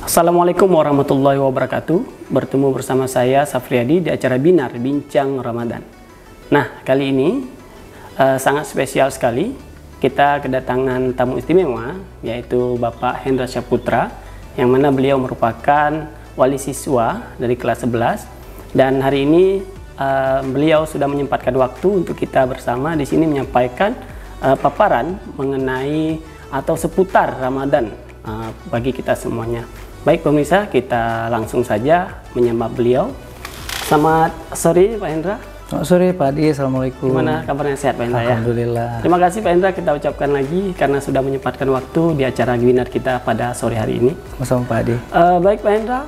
Assalamualaikum warahmatullahi wabarakatuh. Bertemu bersama saya Safriyadi di acara Binar Bincang Ramadan. Nah, kali ini sangat spesial sekali. Kita kedatangan tamu istimewa, yaitu Bapak Hendra Syaputra, yang mana beliau merupakan wali siswa dari kelas 11. Dan hari ini beliau sudah menyempatkan waktu untuk kita bersama di sini menyampaikan paparan mengenai atau seputar Ramadan bagi kita semuanya. Baik pemirsa, kita langsung saja menyembah beliau. Selamat sore Pak Hendra. Selamat sore Pak Adi, Assalamualaikum. Gimana kabarnya, sehat Pak Hendra ya? Alhamdulillah. Terima kasih Pak Hendra, kita ucapkan lagi karena sudah menyempatkan waktu di acara webinar kita pada sore hari ini. Sama-sama Pak Adi. Baik Pak Hendra,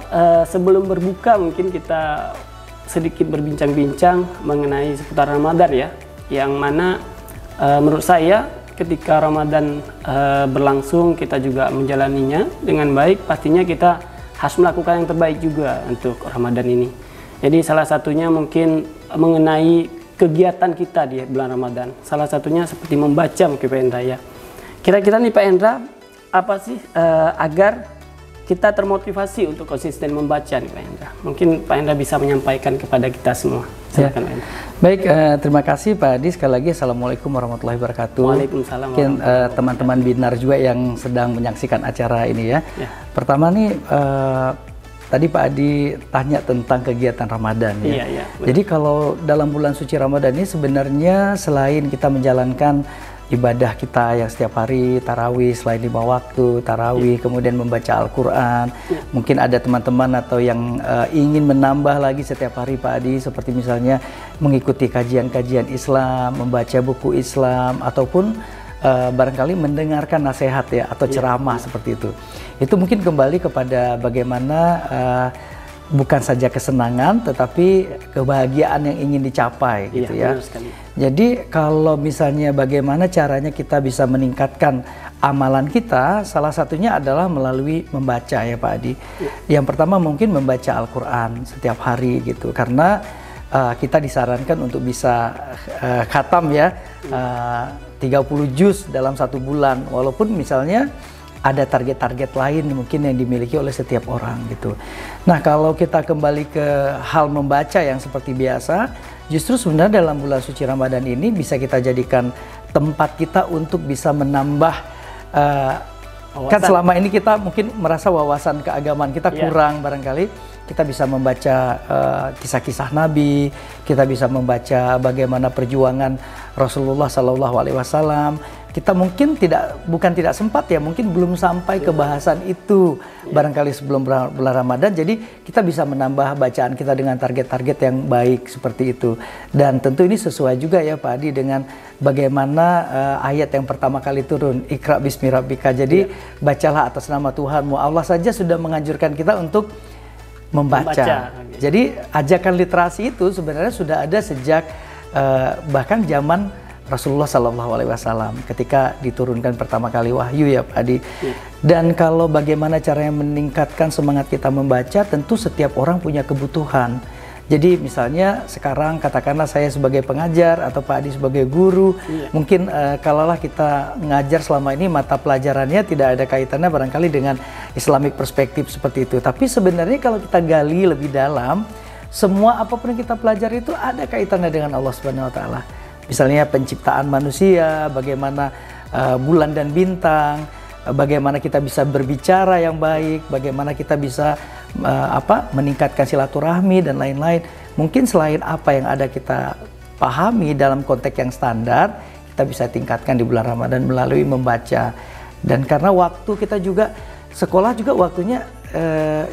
sebelum berbuka mungkin kita sedikit berbincang-bincang mengenai seputar Ramadan ya. Yang mana menurut saya ketika Ramadan berlangsung, kita juga menjalaninya dengan baik, pastinya kita harus melakukan yang terbaik juga untuk Ramadan ini. Jadi salah satunya mungkin mengenai kegiatan kita di bulan Ramadan. Salah satunya seperti membaca mungkin Pak Hendra ya. Kira-kira nih Pak Hendra, apa sih agar kita termotivasi untuk konsisten membaca nih Pak Hendra? Mungkin Pak Hendra bisa menyampaikan kepada kita semua. Silakan Pak Hendra. Baik, terima kasih Pak Adi. Sekali lagi Assalamualaikum warahmatullahi wabarakatuh. Waalaikumsalam. Mungkin teman-teman Binar juga yang sedang menyaksikan acara ini ya. Pertama nih, tadi Pak Adi tanya tentang kegiatan Ramadan ya. Jadi kalau dalam bulan suci Ramadan ini sebenarnya selain kita menjalankan ibadah kita yang setiap hari, tarawih selain 5 waktu, tarawih, kemudian membaca Al-Quran. Mungkin ada teman-teman atau yang ingin menambah lagi setiap hari Pak Adi, seperti misalnya mengikuti kajian-kajian Islam, membaca buku Islam, ataupun barangkali mendengarkan nasihat ya, atau ceramah seperti itu. Itu mungkin kembali kepada bagaimana bukan saja kesenangan, tetapi kebahagiaan yang ingin dicapai gitu ya. Jadi kalau misalnya bagaimana caranya kita bisa meningkatkan amalan kita, salah satunya adalah melalui membaca ya Pak Adi. Yang pertama mungkin membaca Al-Quran setiap hari gitu, karena kita disarankan untuk bisa khatam ya 30 juz dalam 1 bulan, walaupun misalnya ada target-target lain mungkin yang dimiliki oleh setiap orang gitu. Nah, kalau kita kembali ke hal membaca yang seperti biasa, justru sebenarnya dalam bulan suci Ramadan ini bisa kita jadikan tempat kita untuk bisa menambah kan selama ini kita mungkin merasa wawasan keagamaan kita kurang barangkali. Kita bisa membaca kisah-kisah Nabi, kita bisa membaca bagaimana perjuangan Rasulullah SAW. Kita mungkin bukan tidak sempat ya, mungkin belum sampai ke bahasan itu barangkali sebelum bulan Ramadan. Jadi kita bisa menambah bacaan kita dengan target-target yang baik seperti itu. Dan tentu ini sesuai juga ya Pak Adi dengan bagaimana ayat yang pertama kali turun, Iqra bismi rabbika. Jadi bacalah atas nama Tuhanmu. Allah saja sudah menganjurkan kita untuk membaca. Jadi ajakan literasi itu sebenarnya sudah ada sejak bahkan zaman Rasulullah SAW ketika diturunkan pertama kali wahyu ya Pak Adi. Dan kalau bagaimana caranya meningkatkan semangat kita membaca, tentu setiap orang punya kebutuhan. Jadi misalnya sekarang katakanlah saya sebagai pengajar atau Pak Adi sebagai guru, mungkin kalaulah kita ngajar selama ini mata pelajarannya tidak ada kaitannya barangkali dengan Islamic perspektif seperti itu. Tapi sebenarnya kalau kita gali lebih dalam, semua apapun yang kita pelajari itu ada kaitannya dengan Allah Subhanahu Wa Taala. Misalnya penciptaan manusia, bagaimana bulan dan bintang, bagaimana kita bisa berbicara yang baik, bagaimana kita bisa meningkatkan silaturahmi dan lain-lain. Mungkin selain apa yang ada kita pahami dalam konteks yang standar, kita bisa tingkatkan di bulan Ramadan melalui membaca. Dan karena waktu kita juga, sekolah juga waktunya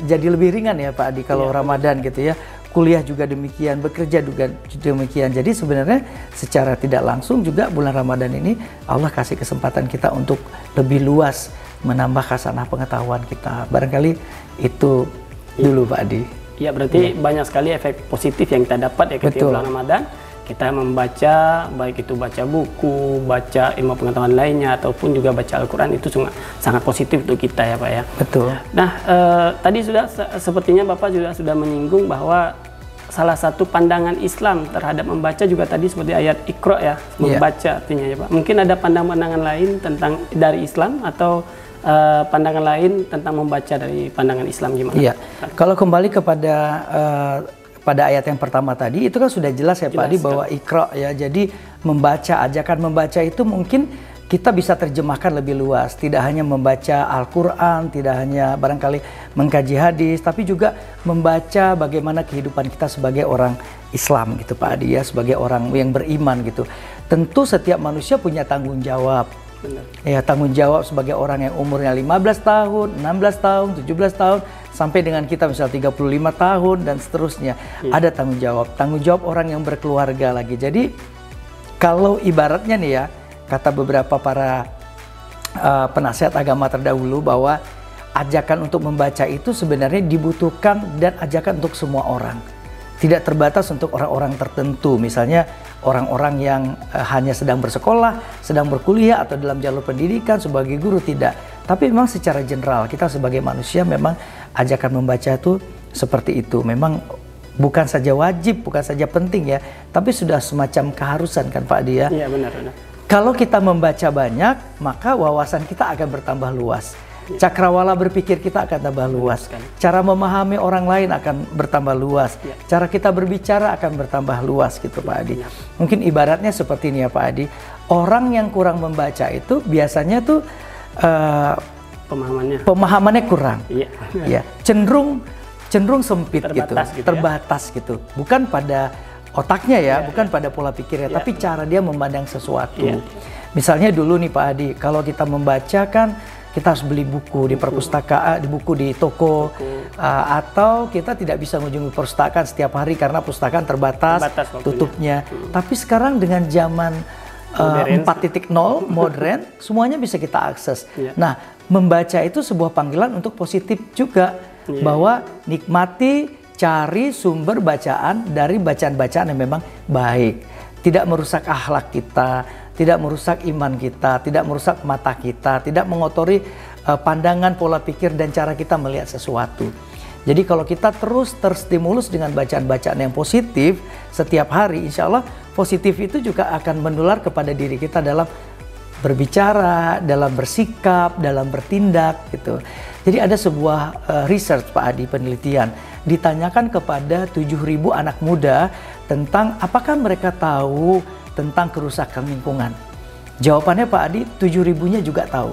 jadi lebih ringan ya Pak Adi kalau Ramadan gitu ya. Kuliah juga demikian, bekerja juga demikian. Jadi sebenarnya secara tidak langsung juga bulan Ramadan ini Allah kasih kesempatan kita untuk lebih luas menambah khasanah pengetahuan kita. Barangkali itu dulu Pak Adi. Ya berarti banyak sekali efek positif yang kita dapat ya ketika bulan Ramadan. Kita membaca, baik itu baca buku, baca ilmu pengetahuan lainnya, ataupun juga baca Al-Quran, itu sangat positif untuk kita ya Pak ya. Betul. Nah, tadi sepertinya Bapak sudah menyinggung bahwa salah satu pandangan Islam terhadap membaca juga tadi seperti ayat Iqra ya, membaca artinya ya Pak. Mungkin ada pandangan lain tentang dari Islam atau pandangan lain tentang membaca dari pandangan Islam gimana? Iya. Kalau kembali kepada pada ayat yang pertama tadi, itu kan sudah jelas ya Pak Adi bahwa Iqra ya. Jadi membaca, ajakan membaca itu mungkin kita bisa terjemahkan lebih luas. Tidak hanya membaca Al-Quran, tidak hanya barangkali mengkaji hadis, tapi juga membaca bagaimana kehidupan kita sebagai orang Islam gitu Pak Adi ya, sebagai orang yang beriman gitu. Tentu setiap manusia punya tanggung jawab. Benar. Ya, tanggung jawab sebagai orang yang umurnya 15 tahun, 16 tahun, 17 tahun, sampai dengan kita misal 35 tahun dan seterusnya. Ada tanggung jawab. Tanggung jawab orang yang berkeluarga lagi. Jadi kalau ibaratnya nih ya, kata beberapa para penasihat agama terdahulu bahwa ajakan untuk membaca itu sebenarnya dibutuhkan dan ajakan untuk semua orang. Tidak terbatas untuk orang-orang tertentu, misalnya orang-orang yang hanya sedang bersekolah, sedang berkuliah atau dalam jalur pendidikan sebagai guru, tidak. Tapi memang secara general kita sebagai manusia memang ajakan membaca itu seperti itu. Memang bukan saja wajib, bukan saja penting ya, tapi sudah semacam keharusan kan Pak Adi ya. Iya benar. Kalau kita membaca banyak, maka wawasan kita akan bertambah luas. Cakrawala berpikir kita akan tambah luas. Cara memahami orang lain akan bertambah luas. Cara kita berbicara akan bertambah luas gitu Pak Adi. Mungkin ibaratnya seperti ini ya Pak Adi. Orang yang kurang membaca itu biasanya tuh pemahamannya kurang. Ya, cenderung sempit terbatas gitu. Bukan pada otaknya ya, bukan pada pola pikirnya, tapi cara dia memandang sesuatu. Misalnya dulu nih Pak Adi, kalau kita membaca kan kita harus beli buku di perpustakaan, buku di toko, atau kita tidak bisa mengunjungi perpustakaan setiap hari karena perpustakaan terbatas tutupnya. Tapi sekarang dengan zaman 4.0 modern, semuanya bisa kita akses. Nah, membaca itu sebuah panggilan untuk positif juga, bahwa nikmati, cari sumber bacaan dari bacaan-bacaan yang memang baik, tidak merusak akhlak kita, tidak merusak iman kita, tidak merusak mata kita, tidak mengotori pandangan, pola pikir, dan cara kita melihat sesuatu. Jadi kalau kita terus terstimulus dengan bacaan-bacaan yang positif setiap hari, insya Allah positif itu juga akan menular kepada diri kita dalam berbicara, dalam bersikap, dalam bertindak gitu. Jadi ada sebuah research Pak Adi, penelitian, ditanyakan kepada 7.000 anak muda tentang apakah mereka tahu tentang kerusakan lingkungan. Jawabannya Pak Adi, 7.000-nya juga tahu.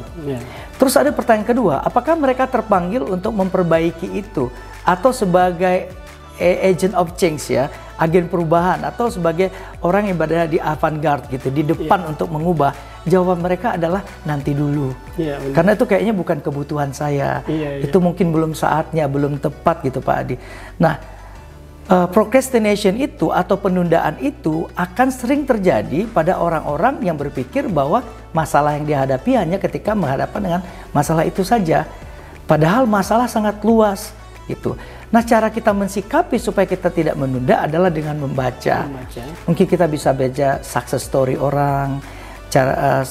Terus ada pertanyaan kedua, apakah mereka terpanggil untuk memperbaiki itu atau sebagai agent of change ya, agen perubahan, atau sebagai orang yang berada di avant-garde gitu, di depan untuk mengubah? Jawaban mereka adalah nanti dulu. Karena itu kayaknya bukan kebutuhan saya. Itu mungkin belum saatnya, belum tepat gitu Pak Adi. Nah, procrastination itu atau penundaan itu akan sering terjadi pada orang-orang yang berpikir bahwa masalah yang dihadapi hanya ketika menghadapkan dengan masalah itu saja. Padahal masalah sangat luas gitu. Nah, cara kita mensikapi supaya kita tidak menunda adalah dengan membaca. Mungkin kita bisa baca success story orang, cara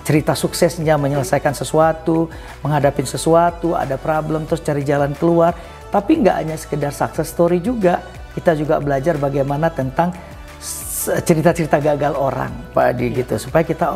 cerita suksesnya menyelesaikan sesuatu, menghadapi sesuatu, ada problem terus cari jalan keluar. Tapi nggak hanya sekedar success story juga. Kita juga belajar bagaimana tentang cerita-cerita gagal orang Pak Adi gitu, supaya kita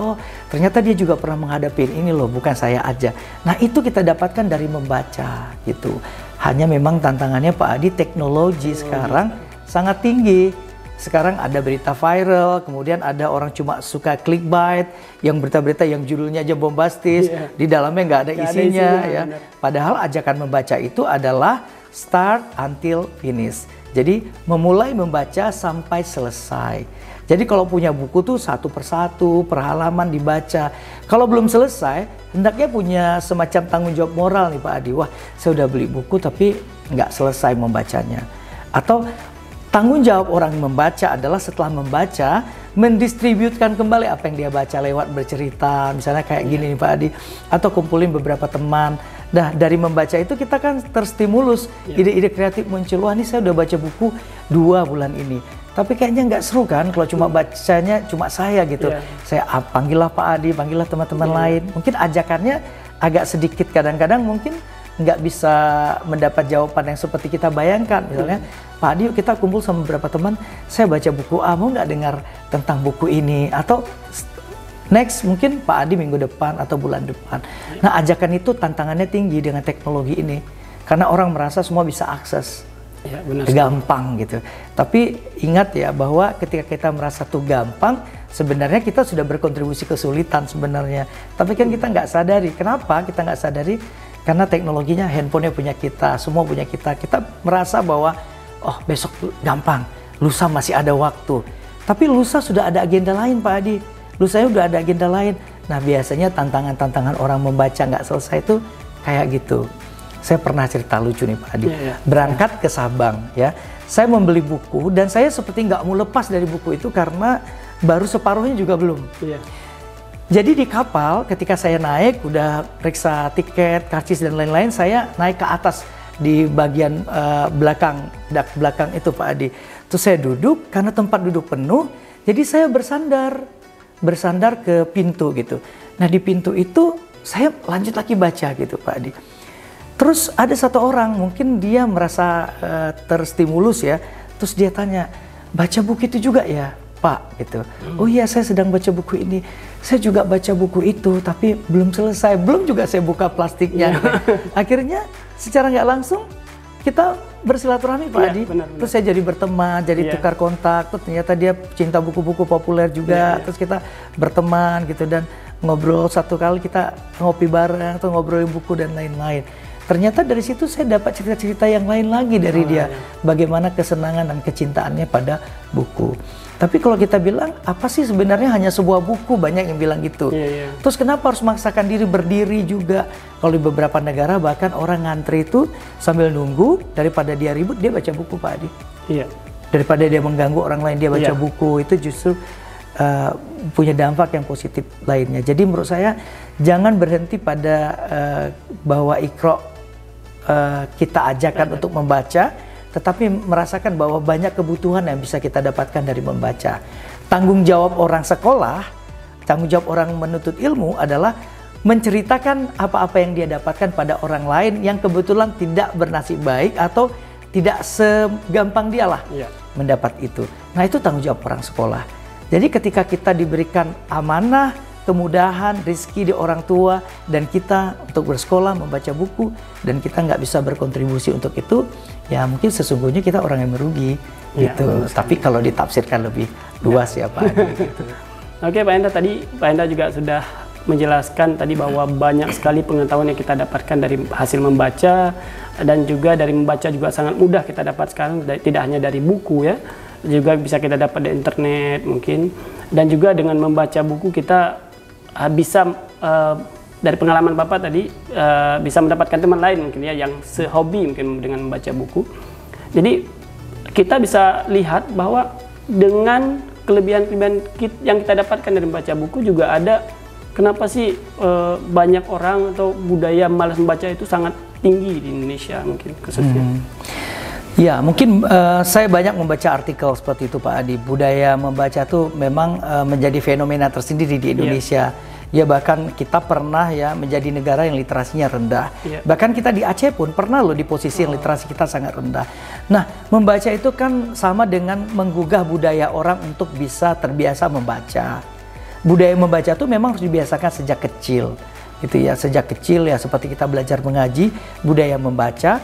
ternyata dia juga pernah menghadapi ini loh, bukan saya aja. Nah, itu kita dapatkan dari membaca gitu. Hanya memang tantangannya Pak Adi, teknologi sekarang sangat tinggi. Sekarang ada berita viral, kemudian ada orang cuma suka clickbait, yang berita-berita yang judulnya aja bombastis, di dalamnya nggak ada isinya ya. Padahal ajakan membaca itu adalah start until finish. Jadi memulai membaca sampai selesai. Jadi kalau punya buku tuh satu persatu, per halaman dibaca. Kalau belum selesai, hendaknya punya semacam tanggung jawab moral nih Pak Adi. Wah, saya udah beli buku tapi nggak selesai membacanya. Atau tanggung jawab orang yang membaca adalah setelah membaca, mendistributkan kembali apa yang dia baca lewat bercerita. Misalnya kayak gini nih Pak Adi. Atau kumpulin beberapa teman. Nah, dari membaca itu kita kan terstimulus, ide-ide kreatif muncul. Wah, ini saya udah baca buku 2 bulan ini. Tapi kayaknya nggak seru kan kalau cuma bacanya cuma saya gitu. Saya panggillah Pak Adi, panggillah teman-teman lain. Mungkin ajakannya agak sedikit, kadang-kadang mungkin nggak bisa mendapat jawaban yang seperti kita bayangkan. Misalnya, Pak Adi, yuk kita kumpul sama beberapa teman, saya baca buku A, mau nggak dengar tentang buku ini? Atau Next mungkin Pak Adi minggu depan atau bulan depan. Nah, ajakan itu tantangannya tinggi dengan teknologi ini. Karena orang merasa semua bisa akses. Ya, benar. Gampang gitu. Tapi ingat ya bahwa ketika kita merasa tuh gampang, sebenarnya kita sudah berkontribusi kesulitan sebenarnya. Tapi kan kita nggak sadari. Kenapa kita nggak sadari? Karena teknologinya, handphonenya punya kita, semua punya kita. Kita merasa bahwa, oh besok gampang, lusa masih ada waktu. Tapi lusa sudah ada agenda lain Pak Adi. Lusanya udah ada agenda lain. Nah biasanya tantangan-tantangan orang membaca nggak selesai itu kayak gitu. Saya pernah cerita lucu nih Pak Adi. Berangkat ke Sabang ya. Saya membeli buku dan saya seperti nggak mau lepas dari buku itu karena baru separuhnya juga belum. Jadi di kapal ketika saya naik udah periksa tiket, karcis dan lain-lain, saya naik ke atas di bagian belakang, dak belakang itu Pak Adi. Terus saya duduk karena tempat duduk penuh, jadi saya bersandar ke pintu gitu. Nah di pintu itu saya lanjut lagi baca gitu Pak Adi. Terus ada satu orang mungkin dia merasa terstimulus ya, terus dia tanya, baca buku itu juga ya Pak gitu. Oh iya saya sedang baca buku ini. Saya juga baca buku itu tapi belum selesai, belum juga saya buka plastiknya. Akhirnya secara nggak langsung kita bersilaturahmi Pak Adi. Terus saya jadi berteman, jadi tukar kontak. Terus ternyata dia cinta buku-buku populer juga. Terus kita berteman gitu dan ngobrol, satu kali kita ngopi bareng atau ngobrolin buku dan lain-lain. Ternyata dari situ saya dapat cerita-cerita yang lain lagi dari dia. Bagaimana kesenangan dan kecintaannya pada buku. Tapi kalau kita bilang, apa sih sebenarnya hanya sebuah buku? Banyak yang bilang gitu. Terus kenapa harus memaksakan diri berdiri juga? Kalau di beberapa negara bahkan orang ngantri itu sambil nunggu, daripada dia ribut, dia baca buku Pak Adi. Daripada dia mengganggu orang lain, dia baca buku. Itu justru punya dampak yang positif lainnya. Jadi menurut saya, jangan berhenti pada bahwa Iqra kita ajarkan untuk membaca, tetapi merasakan bahwa banyak kebutuhan yang bisa kita dapatkan dari membaca. Tanggung jawab orang sekolah, tanggung jawab orang menuntut ilmu adalah menceritakan apa-apa yang dia dapatkan pada orang lain yang kebetulan tidak bernasib baik atau tidak segampang dialah mendapat itu. Nah itu tanggung jawab orang sekolah. Jadi ketika kita diberikan amanah, kemudahan, rezeki di orang tua, dan kita untuk bersekolah, membaca buku, dan kita nggak bisa berkontribusi untuk itu, ya mungkin sesungguhnya kita orang yang merugi, gitu. Tapi kalau ditafsirkan lebih luas ya Pak Adi, gitu. Oke Pak Hendra, tadi Pak Hendra juga sudah menjelaskan tadi bahwa banyak sekali pengetahuan yang kita dapatkan dari hasil membaca, dan juga dari membaca juga sangat mudah kita dapat sekarang, tidak hanya dari buku ya, juga bisa kita dapat di internet mungkin, dan juga dengan membaca buku kita bisa dari pengalaman Bapak tadi bisa mendapatkan teman lain mungkin ya yang sehobi mungkin dengan membaca buku. Jadi kita bisa lihat bahwa dengan kelebihan-kelebihan yang kita dapatkan dari membaca buku juga ada kenapa sih banyak orang atau budaya malas membaca itu sangat tinggi di Indonesia mungkin khususnya. Ya, mungkin saya banyak membaca artikel seperti itu Pak Adi. Budaya membaca tuh memang menjadi fenomena tersendiri di Indonesia. Ya bahkan kita pernah ya menjadi negara yang literasinya rendah. Bahkan kita di Aceh pun pernah loh di posisi yang literasi kita sangat rendah. Nah, membaca itu kan sama dengan menggugah budaya orang untuk bisa terbiasa membaca. Budaya membaca tuh memang harus dibiasakan sejak kecil. Gitu ya, sejak kecil ya seperti kita belajar mengaji, budaya membaca.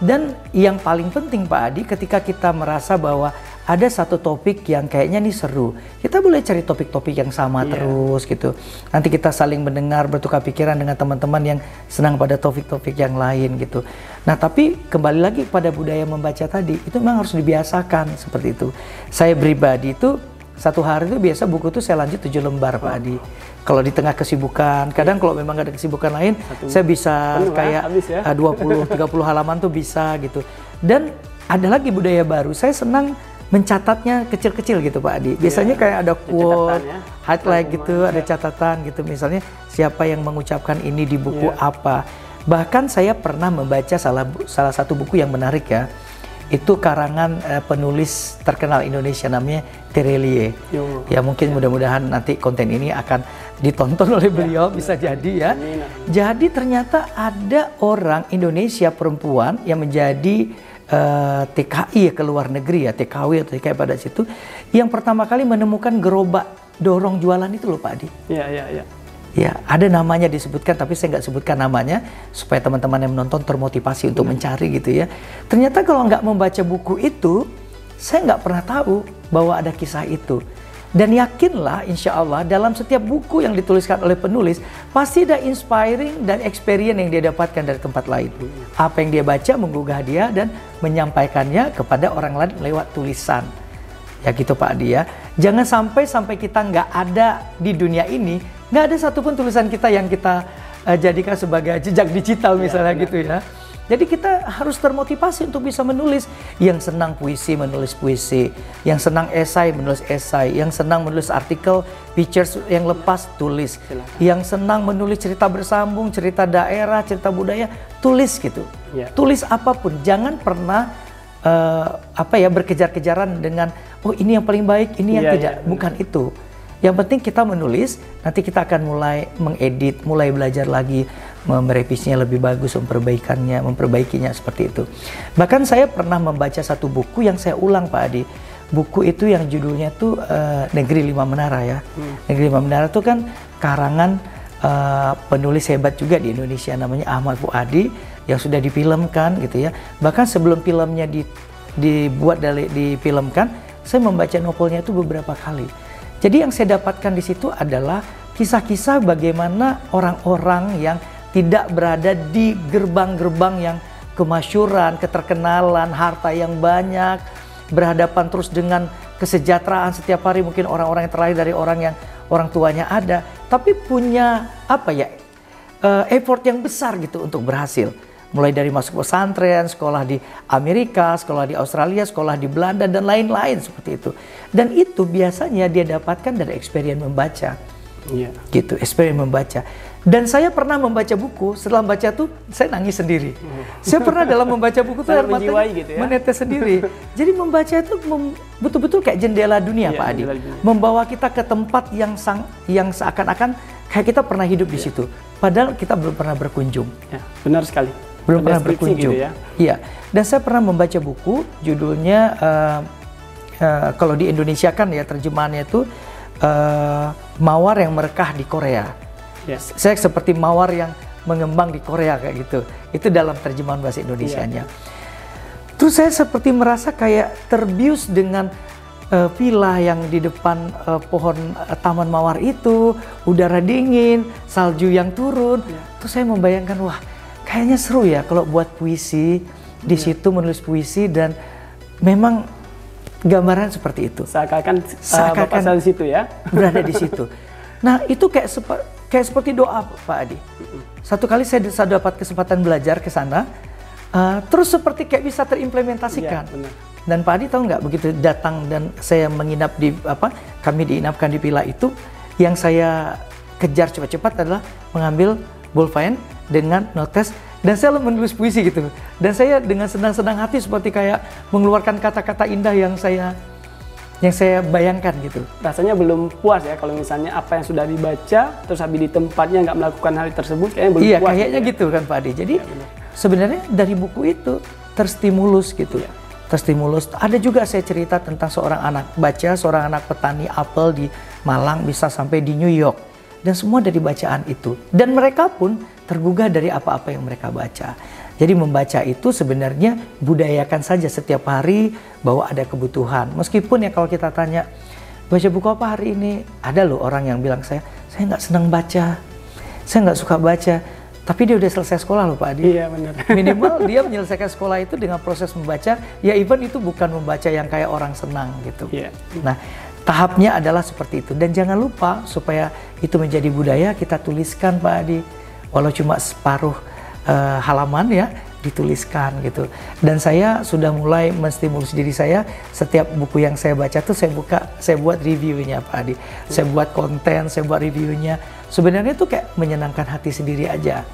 Dan yang paling penting Pak Adi, ketika kita merasa bahwa ada satu topik yang kayaknya nih seru, kita boleh cari topik-topik yang sama terus gitu. Nanti kita saling mendengar, bertukar pikiran dengan teman-teman yang senang pada topik-topik yang lain gitu. Nah tapi kembali lagi pada budaya membaca tadi, itu memang harus dibiasakan seperti itu. Saya pribadi itu satu hari itu biasa buku itu saya lanjut 7 lembar Pak Adi. Kalau di tengah kesibukan, kadang kalau memang gak ada kesibukan lain, saya bisa kayak 20-30 halaman tuh bisa gitu. Dan ada lagi budaya baru, saya senang mencatatnya kecil-kecil gitu Pak Adi. Biasanya kayak ada quote, highlight gitu, ada catatan gitu. Misalnya siapa yang mengucapkan ini di buku apa. Bahkan saya pernah membaca salah satu buku yang menarik ya. Itu karangan penulis terkenal Indonesia namanya Terelie. Ya mungkin mudah-mudahan nanti konten ini akan ditonton oleh beliau, bisa jadi ya. Jadi ternyata ada orang Indonesia perempuan yang menjadi TKI ya, ke luar negeri ya, TKW atau TKI pada situ, yang pertama kali menemukan gerobak dorong jualan itu loh Pak Adi. Iya, iya, iya. Ya, ada namanya disebutkan, tapi saya nggak sebutkan namanya supaya teman-teman yang menonton termotivasi untuk mencari gitu ya. Ternyata kalau nggak membaca buku itu, saya nggak pernah tahu bahwa ada kisah itu. Dan yakinlah insya Allah dalam setiap buku yang dituliskan oleh penulis, pasti ada inspiring dan experience yang dia dapatkan dari tempat lain. Apa yang dia baca menggugah dia dan menyampaikannya kepada orang lain lewat tulisan. Ya gitu Pak Adi ya. Jangan sampai kita nggak ada di dunia ini, nggak ada satupun tulisan kita yang kita jadikan sebagai jejak digital misalnya gitu ya. Jadi kita harus termotivasi untuk bisa menulis. Yang senang puisi menulis puisi, yang senang esai menulis esai, yang senang menulis artikel pictures yang lepas tulis, yang senang menulis cerita bersambung, cerita daerah, cerita budaya, tulis gitu. Tulis apapun, jangan pernah berkejar-kejaran dengan oh ini yang paling baik, ini yang tidak. Bukan itu. Yang penting kita menulis, nanti kita akan mulai mengedit, mulai belajar lagi, merevisinya lebih bagus, memperbaikinya seperti itu. Bahkan saya pernah membaca satu buku yang saya ulang Pak Adi. Buku itu yang judulnya tuh Negeri Lima Menara ya. Negeri Lima Menara itu kan karangan penulis hebat juga di Indonesia namanya Ahmad Fuadi yang sudah difilmkan gitu ya. Bahkan sebelum filmnya difilmkan, saya membaca novelnya itu beberapa kali. Jadi yang saya dapatkan di situ adalah kisah-kisah bagaimana orang-orang yang tidak berada di gerbang-gerbang yang kemasyuran, keterkenalan, harta yang banyak, berhadapan terus dengan kesejahteraan setiap hari, mungkin orang-orang yang terlahir dari orang yang orang tuanya ada, tapi punya effort yang besar gitu untuk berhasil. Mulai dari masuk pesantren, sekolah di Amerika, sekolah di Australia, sekolah di Belanda, dan lain-lain seperti itu. Dan itu biasanya dia dapatkan dari experience membaca. Gitu, experience membaca. Dan saya pernah membaca buku, setelah membaca tuh saya nangis sendiri. Saya pernah dalam membaca buku tuh air matanya gitu ya? Menetes sendiri. Jadi membaca itu betul-betul kayak jendela dunia Pak Adi. Membawa kita ke tempat yang seakan-akan kayak kita pernah hidup di situ. Padahal kita belum pernah berkunjung. Benar sekali. Belum pernah berkunjung. Gitu ya? Iya. Dan saya pernah membaca buku, judulnya kalau di Indonesia kan ya terjemahannya itu Mawar yang Merekah di Korea. Saya seperti mawar yang mengembang di Korea kayak gitu. Itu dalam terjemahan bahasa Indonesianya. Terus saya seperti merasa kayak terbius dengan villa yang di depan pohon taman mawar itu, udara dingin, salju yang turun. Terus saya membayangkan, wah kayaknya seru ya kalau buat puisi di situ, menulis puisi, dan memang gambaran seperti itu. Seakan-akan Bapak di situ ya. Berada di situ. Nah itu kayak seperti doa Pak Adi. Satu kali saya dapat kesempatan belajar ke sana, terus seperti kayak bisa terimplementasikan. Dan Pak Adi tahu nggak, begitu datang dan saya menginap kami diinapkan di villa itu, yang saya kejar cepat-cepat adalah mengambil bolpen dengan notes dan saya menulis puisi gitu. Dan saya dengan senang-senang hati seperti kayak mengeluarkan kata-kata indah yang saya bayangkan gitu. Rasanya belum puas ya kalau misalnya apa yang sudah dibaca terus habis di tempatnya nggak melakukan hal tersebut, kayaknya belum puas. Kayaknya gitu kan Pak Adi. Jadi sebenarnya dari buku itu terstimulus gitu. Terstimulus. Ada juga saya cerita tentang seorang anak petani apel di Malang bisa sampai di New York. Dan semua dari bacaan itu. Dan mereka pun tergugah dari apa-apa yang mereka baca. Jadi membaca itu sebenarnya budayakan saja setiap hari bahwa ada kebutuhan. Meskipun ya kalau kita tanya, baca buku apa hari ini? Ada loh orang yang bilang saya nggak senang baca, saya nggak suka baca. Tapi dia udah selesai sekolah loh Pak Adi. Iya benar. Minimal dia menyelesaikan sekolah itu dengan proses membaca. Ya even itu bukan membaca yang kayak orang senang gitu. Iya. Nah tahapnya adalah seperti itu. Dan jangan lupa supaya itu menjadi budaya, kita tuliskan Pak Adi. Walau cuma separuh halaman ya, dituliskan gitu. Dan saya sudah mulai menstimulus diri saya, setiap buku yang saya baca tuh saya buat reviewnya Pak Adi. Saya buat konten, saya buat reviewnya. Sebenarnya itu kayak menyenangkan hati sendiri aja.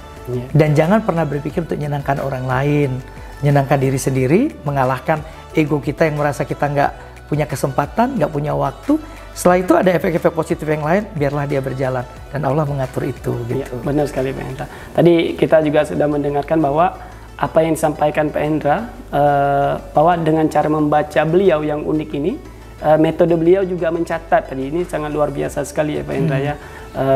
Dan jangan pernah berpikir untuk menyenangkan orang lain, menyenangkan diri sendiri, mengalahkan ego kita yang merasa kita nggak punya kesempatan, nggak punya waktu. Setelah itu ada efek-efek positif yang lain, biarlah dia berjalan. Dan Allah mengatur itu. Gitu. Ya, benar sekali Pak Hendra. Tadi kita juga sudah mendengarkan bahwa apa yang disampaikan Pak Hendra, bahwa dengan cara membaca beliau yang unik ini, metode beliau juga mencatat tadi, ini sangat luar biasa sekali ya Pak Hendra ya.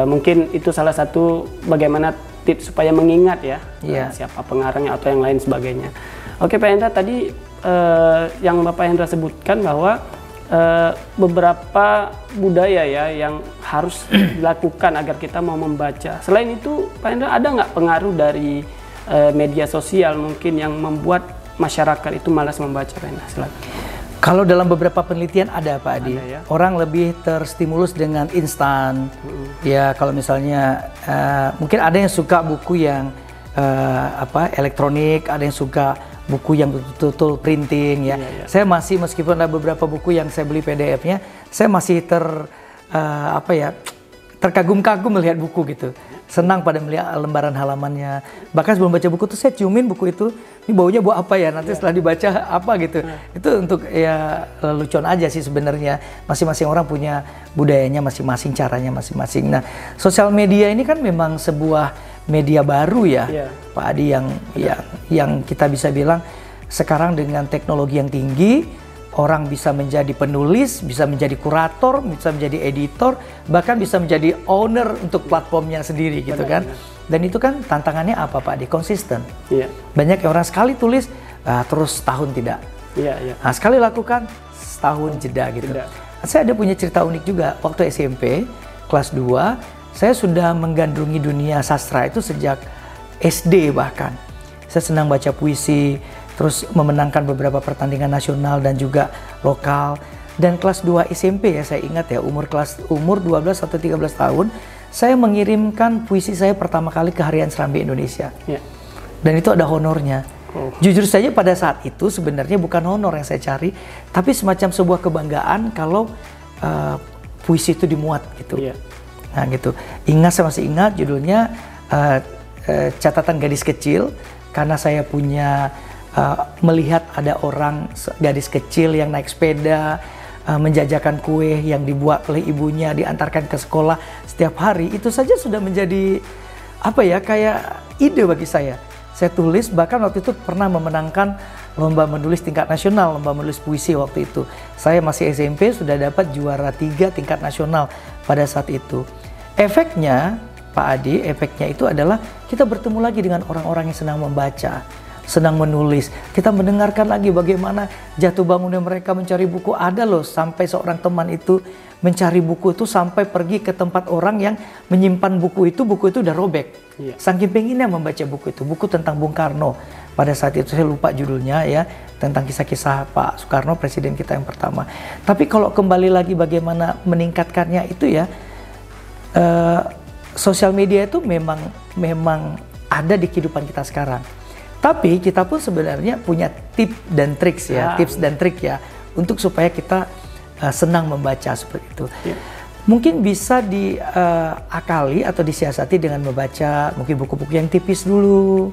Mungkin itu salah satu bagaimana tips supaya mengingat ya siapa pengarangnya atau yang lain sebagainya. Oke Pak Hendra, tadi yang Bapak Hendra sebutkan bahwa beberapa budaya ya yang harus dilakukan agar kita mau membaca. Selain itu Pak Hendra, ada nggak pengaruh dari media sosial mungkin yang membuat masyarakat itu malas membaca Pak Hendra? Silakan. Kalau dalam beberapa penelitian ada Pak Adi, ya? Orang lebih terstimulus dengan instan. Ya kalau misalnya mungkin ada yang suka buku yang elektronik, ada yang suka buku yang betul-betul printing ya. Saya masih, meskipun ada beberapa buku yang saya beli PDF-nya, saya masih terkagum-kagum melihat buku gitu. Senang pada melihat lembaran halamannya. Bahkan sebelum baca buku tuh saya ciumin buku itu, ini baunya bau apa ya, nanti setelah dibaca apa gitu. Itu untuk ya lelucon aja sih sebenarnya. Masing-masing orang punya budayanya masing-masing, caranya masing-masing. Nah, sosial media ini kan memang sebuah media baru ya, Pak Adi, yang kita bisa bilang sekarang dengan teknologi yang tinggi, orang bisa menjadi penulis, bisa menjadi kurator, bisa menjadi editor, bahkan bisa menjadi owner untuk platformnya sendiri gitu kan. Dan itu kan tantangannya apa Pak Adi? Konsisten. Banyak orang sekali tulis, terus setahun tidak. Nah, sekali lakukan, setahun jeda gitu. Saya ada punya cerita unik juga. Waktu SMP, kelas 2, saya sudah menggandrungi dunia sastra itu sejak SD bahkan. Saya senang baca puisi, terus memenangkan beberapa pertandingan nasional dan juga lokal. Dan kelas 2 SMP ya, saya ingat ya, umur 12 atau 13 tahun, saya mengirimkan puisi saya pertama kali ke Harian Serambi Indonesia. Dan itu ada honornya. Jujur saja pada saat itu sebenarnya bukan honor yang saya cari, tapi semacam sebuah kebanggaan kalau puisi itu dimuat gitu. Nah gitu. Saya masih ingat judulnya Catatan Gadis Kecil, karena saya punya melihat ada orang gadis kecil yang naik sepeda menjajakan kue yang dibuat oleh ibunya, diantarkan ke sekolah setiap hari. Itu saja sudah menjadi kayak ide bagi saya. Saya tulis, bahkan waktu itu pernah memenangkan lomba menulis tingkat nasional, lomba menulis puisi waktu itu. Saya masih SMP sudah dapat juara 3 tingkat nasional pada saat itu. Efeknya Pak Adi, efeknya itu adalah kita bertemu lagi dengan orang-orang yang senang membaca, senang menulis. Kita mendengarkan lagi bagaimana jatuh bangunnya mereka mencari buku. Ada loh sampai seorang teman itu mencari buku itu sampai pergi ke tempat orang yang menyimpan buku itu udah robek. Saking pengennya membaca buku itu, buku tentang Bung Karno. Pada saat itu saya lupa judulnya ya, tentang kisah-kisah Pak Soekarno, presiden kita yang pertama. Tapi kalau kembali lagi bagaimana meningkatkannya itu ya, sosial media itu memang ada di kehidupan kita sekarang. Tapi kita pun sebenarnya punya tips dan trik ya untuk supaya kita senang membaca seperti itu. Mungkin bisa diakali atau disiasati dengan membaca mungkin buku-buku yang tipis dulu,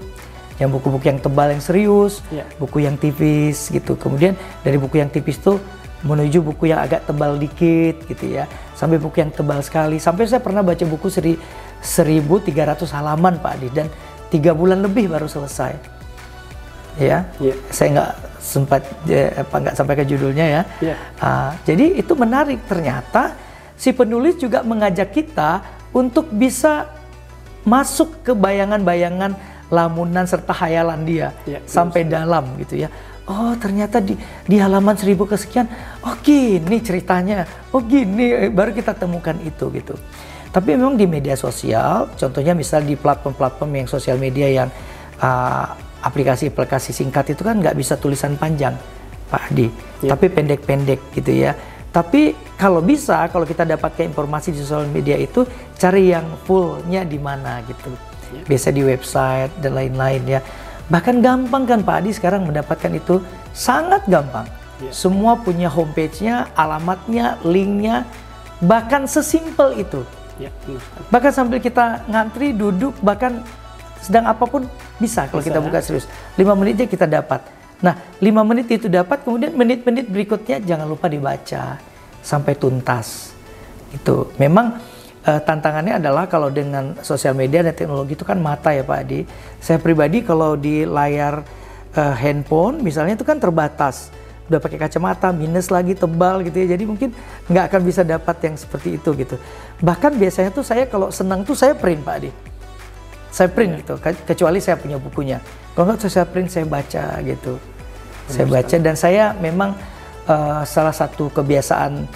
yang buku-buku yang tebal yang serius, buku yang tipis gitu. Kemudian dari buku yang tipis tuh menuju buku yang agak tebal dikit gitu ya, sampai buku yang tebal sekali. Sampai saya pernah baca buku 1.300 halaman Pak Adi, dan 3 bulan lebih baru selesai. Saya nggak sempat nggak sampai ke judulnya ya. Jadi itu menarik, ternyata si penulis juga mengajak kita untuk bisa masuk ke bayangan-bayangan lamunan serta hayalan dia sampai dalam gitu ya. Oh ternyata di halaman 1000 kesekian, oh gini ceritanya, oh gini, baru kita temukan itu gitu. Tapi memang di media sosial, contohnya misal di platform-platform yang sosial media yang aplikasi-aplikasi singkat itu kan nggak bisa tulisan panjang Pak Adi, tapi pendek-pendek gitu ya. Tapi kalau kita dapatkan informasi di sosial media itu, cari yang fullnya di mana gitu. Biasa di website dan lain-lain ya. Bahkan gampang kan Pak Adi sekarang mendapatkan itu, sangat gampang. Semua punya homepage-nya, alamatnya, linknya, bahkan sesimpel itu. Bahkan sambil kita ngantri, duduk, bahkan sedang apapun bisa kalau kita buka serius. 5 menit aja kita dapat. Nah 5 menit itu dapat, kemudian menit-menit berikutnya jangan lupa dibaca sampai tuntas. Itu memang tantangannya adalah kalau dengan sosial media dan teknologi itu kan mata ya Pak Adi. Saya pribadi kalau di layar handphone misalnya itu kan terbatas udah pakai kacamata, minus lagi, tebal gitu ya. Jadi mungkin nggak akan bisa dapat yang seperti itu gitu. Bahkan biasanya tuh saya kalau senang tuh saya print Pak Adi. Saya print gitu, kecuali saya punya bukunya. Kalau nggak saya print, saya baca gitu. Saya baca dan saya memang salah satu kebiasaan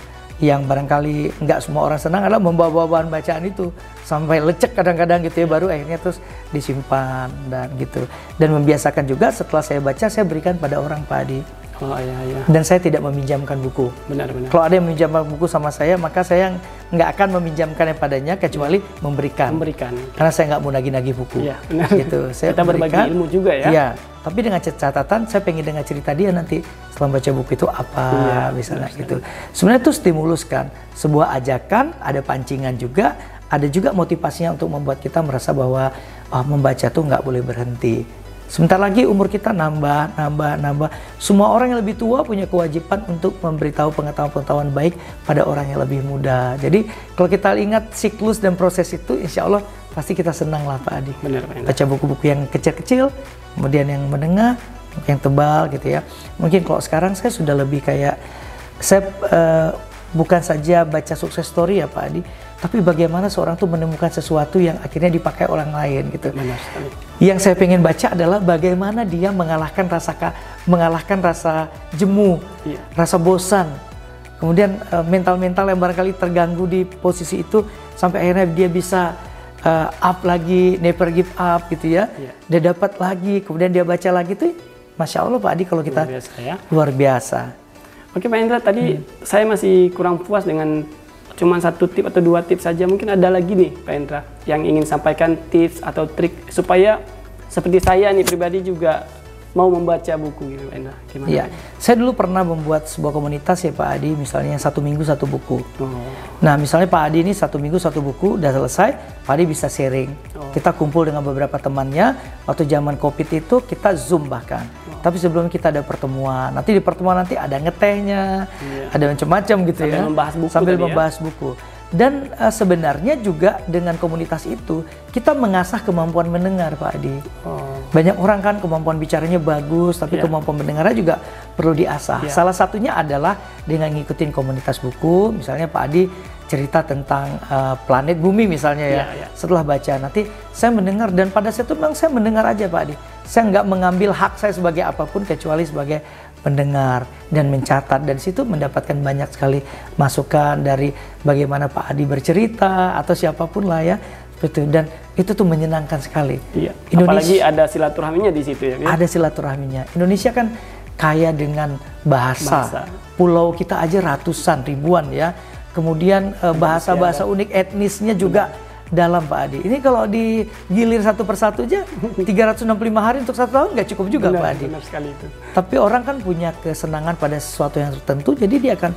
yang barangkali nggak semua orang senang adalah membawa bahan bacaan itu sampai lecek kadang-kadang gitu ya, baru akhirnya terus disimpan dan gitu. Dan membiasakan juga setelah saya baca, saya berikan pada orang Pak Adi. Oh iya, iya. Dan saya tidak meminjamkan buku. Benar-benar. Kalau ada yang meminjamkan buku sama saya, maka saya nggak akan meminjamkannya padanya kecuali memberikan. Karena saya nggak mau nagih-nagih buku. Iya, benar. Gitu. Saya kita berbagi ilmu juga ya. Iya. Tapi dengan catatan, saya pengen dengar cerita dia nanti setelah baca buku itu apa, misalnya gitu. Sebenarnya itu stimulus kan, sebuah ajakan, ada pancingan juga, ada juga motivasinya untuk membuat kita merasa bahwa membaca tuh nggak boleh berhenti. Sebentar lagi umur kita nambah. Semua orang yang lebih tua punya kewajiban untuk memberitahu pengetahuan-pengetahuan baik pada orang yang lebih muda. Jadi kalau kita ingat siklus dan proses itu, insya Allah pasti kita senang lah Pak Adi. Benar. Baca buku-buku yang kecil-kecil, kemudian yang menengah, yang tebal gitu ya. Mungkin kalau sekarang saya sudah lebih kayak, saya bukan saja baca sukses story ya Pak Adi, tapi bagaimana seorang tuh menemukan sesuatu yang akhirnya dipakai orang lain gitu. Benar sekali. Yang saya pengen baca adalah bagaimana dia mengalahkan rasa jemu, rasa bosan, kemudian mental-mental yang barangkali terganggu di posisi itu sampai akhirnya dia bisa up lagi, never give up gitu ya. Dia dapat lagi, kemudian dia baca lagi tuh, Masya Allah Pak Adi kalau kita luar biasa. Oke Pak Hendra, tadi saya masih kurang puas dengan cuma 1 tip atau 2 tips saja. Mungkin ada lagi nih Pak Hendra yang ingin sampaikan tips atau trik supaya seperti saya nih pribadi juga mau membaca buku gitu Pak Hendra. Gimana? Iya, saya dulu pernah membuat sebuah komunitas ya Pak Adi, misalnya 1 minggu 1 buku. Nah misalnya Pak Adi ini 1 minggu 1 buku udah selesai, Pak Adi bisa sharing. Kita kumpul dengan beberapa temannya, waktu zaman Covid itu kita Zoom bahkan. Tapi sebelum kita ada pertemuan, nanti di pertemuan nanti ada ngetehnya, ada macam-macam gitu sambil ya. Membahas buku sambil membahas buku. Dan sebenarnya juga dengan komunitas itu kita mengasah kemampuan mendengar Pak Adi. Banyak orang kan kemampuan bicaranya bagus, tapi kemampuan mendengarnya juga perlu diasah. Salah satunya adalah dengan ngikutin komunitas buku, misalnya Pak Adi cerita tentang planet bumi misalnya ya. Setelah baca nanti saya mendengar, dan pada saat itu memang saya mendengar aja Pak Adi. Saya nggak mengambil hak saya sebagai apapun kecuali sebagai mendengar dan mencatat, dan situ mendapatkan banyak sekali masukan dari bagaimana Pak Adi bercerita atau siapapun lah ya. Betul, dan itu tuh menyenangkan sekali. Apalagi ada silaturahminya di situ ya. Ada silaturahminya. Indonesia kan kaya dengan bahasa. Pulau kita aja ratusan, ribuan ya. Kemudian bahasa-bahasa unik etnisnya juga dalam Pak Adi. Ini kalau digilir satu persatu aja 365 hari untuk 1 tahun nggak cukup juga Pak Adi. Benar sekali itu. Tapi orang kan punya kesenangan pada sesuatu yang tertentu, jadi dia akan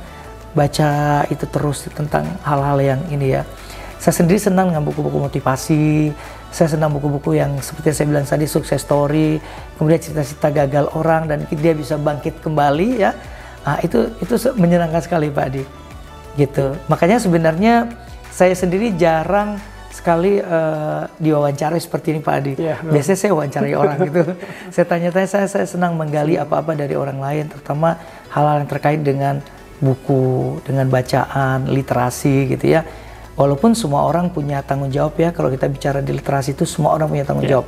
baca itu terus tentang hal-hal yang ini ya. Saya sendiri senang dengan buku-buku motivasi. Saya senang buku-buku yang seperti saya bilang tadi, sukses story, kemudian cerita-cerita gagal orang dan dia bisa bangkit kembali ya. Nah, itu menyenangkan sekali Pak Adi. Gitu. Makanya sebenarnya saya sendiri jarang sekali diwawancara seperti ini Pak Adi. Biasanya saya wawancarai orang gitu. Saya tanya-tanya, saya senang menggali apa-apa dari orang lain, terutama hal-hal yang terkait dengan buku, dengan bacaan, literasi gitu ya. Walaupun semua orang punya tanggung jawab ya, kalau kita bicara di literasi itu semua orang punya tanggung jawab.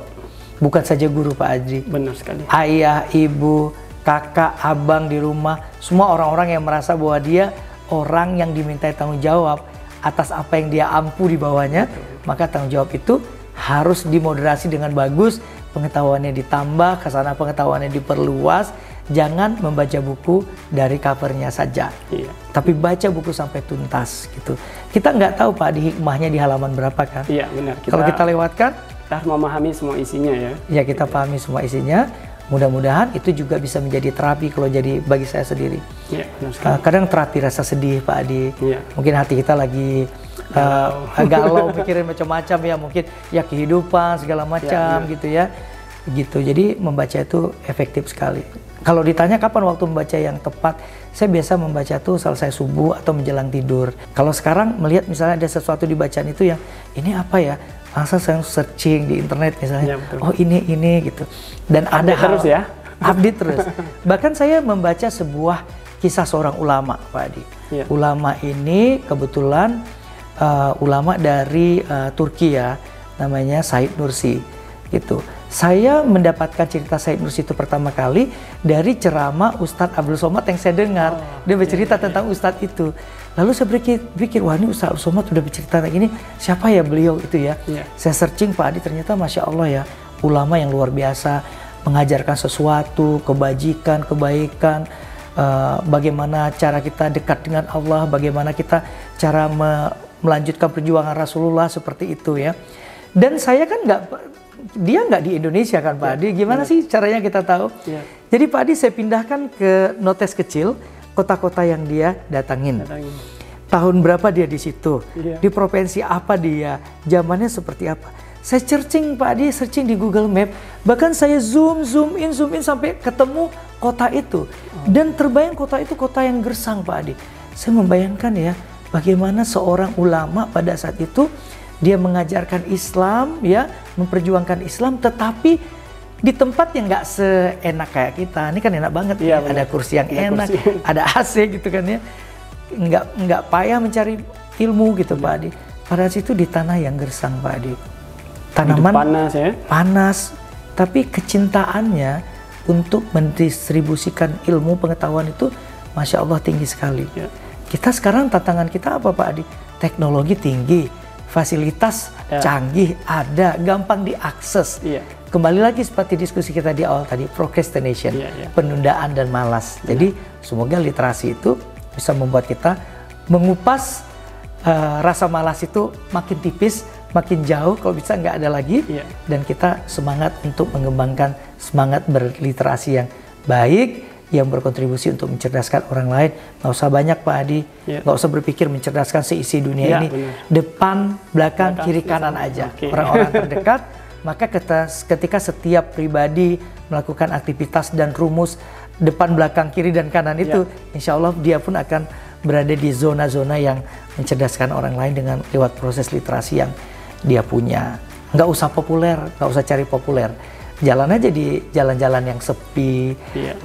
Bukan saja guru Pak Adi. Benar sekali. Ayah, ibu, kakak, abang di rumah, semua orang-orang yang merasa bahwa dia orang yang dimintai tanggung jawab atas apa yang dia ampu di bawahnya, maka tanggung jawab itu harus dimoderasi dengan bagus, pengetahuannya ditambah, kesana pengetahuannya diperluas. Jangan membaca buku dari covernya saja, tapi baca buku sampai tuntas gitu. Kita nggak tahu Pak di hikmahnya di halaman berapa kan? Iya benar. Kalau kita lewatkan, kita harus memahami semua isinya ya. Ya kita pahami semua isinya. Mudah-mudahan itu juga bisa menjadi terapi kalau jadi bagi saya sendiri. Kadang terapi rasa sedih Pak Adi. Mungkin hati kita lagi galau, pikirin macam-macam ya, mungkin ya kehidupan segala macam gitu ya. Gitu. Jadi membaca itu efektif sekali. Kalau ditanya kapan waktu membaca yang tepat, saya biasa membaca tuh selesai subuh atau menjelang tidur. Kalau sekarang melihat misalnya ada sesuatu di bacaan itu yang ini apa ya? Langsung saya searching di internet misalnya, oh ini gitu. Dan ada hal, terus ya. Update terus. Bahkan saya membaca sebuah kisah seorang ulama, Pak Adi. Ulama ini kebetulan ulama dari Turki ya, namanya Said Nursi. Gitu. Saya mendapatkan cerita Said Nursi itu pertama kali dari ceramah Ustadz Abdul Somad yang saya dengar. Dia bercerita tentang Ustadz itu. Lalu saya pikir, wah ini Ustadz Abdul Somad udah bercerita kayak gini, siapa ya beliau itu ya? Saya searching Pak Adi, ternyata Masya Allah ya, ulama yang luar biasa, mengajarkan sesuatu, kebajikan, kebaikan, bagaimana cara kita dekat dengan Allah, bagaimana kita cara melanjutkan perjuangan Rasulullah seperti itu ya. Dan saya kan dia nggak di Indonesia kan Pak Adi, gimana sih caranya kita tahu? Jadi Pak Adi saya pindahkan ke notes kecil, kota-kota yang dia datangin. Tahun berapa dia di situ, di provinsi apa dia, zamannya seperti apa. Saya searching Pak Adi, searching di Google Map, bahkan saya zoom in sampai ketemu kota itu. Dan terbayang kota itu kota yang gersang Pak Adi. Saya membayangkan ya, bagaimana seorang ulama pada saat itu, dia mengajarkan Islam, ya, memperjuangkan Islam, tetapi di tempat yang nggak seenak kayak kita. Ini kan enak banget, ya, ada kursi yang enak, ada AC gitu kan ya. Nggak payah mencari ilmu gitu Pak Adi. Pada situ di tanah yang gersang Pak Adi. Tanaman panas ya. Panas, tapi kecintaannya untuk mendistribusikan ilmu pengetahuan itu, Masya Allah tinggi sekali. Kita sekarang tantangan kita apa Pak Adi? Teknologi tinggi, fasilitas canggih ada, gampang diakses. Kembali lagi seperti diskusi kita di awal tadi, procrastination, penundaan dan malas. Jadi semoga literasi itu bisa membuat kita mengupas rasa malas itu makin tipis, makin jauh, kalau bisa nggak ada lagi. Dan kita semangat untuk mengembangkan semangat berliterasi yang baik, yang berkontribusi untuk mencerdaskan orang lain. Nggak usah banyak Pak Adi, nggak usah berpikir mencerdaskan seisi dunia ini. Depan, belakang, kiri, kanan aja. Orang-orang terdekat, maka ketika setiap pribadi melakukan aktivitas dan rumus depan, belakang, kiri, dan kanan itu, insya Allah dia pun akan berada di zona-zona yang mencerdaskan orang lain dengan lewat proses literasi yang dia punya. Nggak usah populer, nggak usah cari populer. Jalan aja di jalan-jalan yang sepi,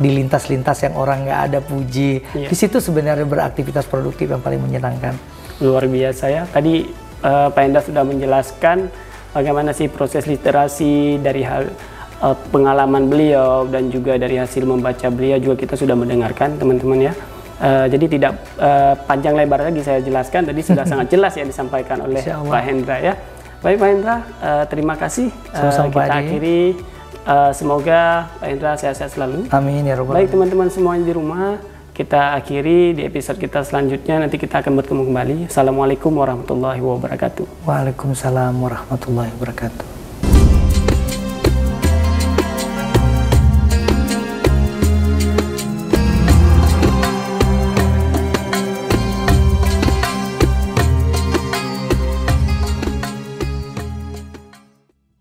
di lintas-lintas yang orang nggak ada puji. Di situ sebenarnya beraktivitas produktif yang paling menyenangkan. Luar biasa ya. Tadi Pak Hendra sudah menjelaskan bagaimana sih proses literasi dari hal pengalaman beliau dan juga dari hasil membaca beliau juga kita sudah mendengarkan teman-teman ya. Jadi tidak panjang lebar lagi saya jelaskan. Tadi sudah sangat jelas yang disampaikan oleh Pak Hendra ya. Baik Pak Hendra, terima kasih. Kita akhiri. Semoga Pak Hendra sehat-sehat selalu. Amin ya Rabbal. Baik teman-teman semuanya di rumah, kita akhiri di episode kita selanjutnya. Nanti kita akan bertemu kembali. Assalamualaikum warahmatullahi wabarakatuh. Waalaikumsalam warahmatullahi wabarakatuh.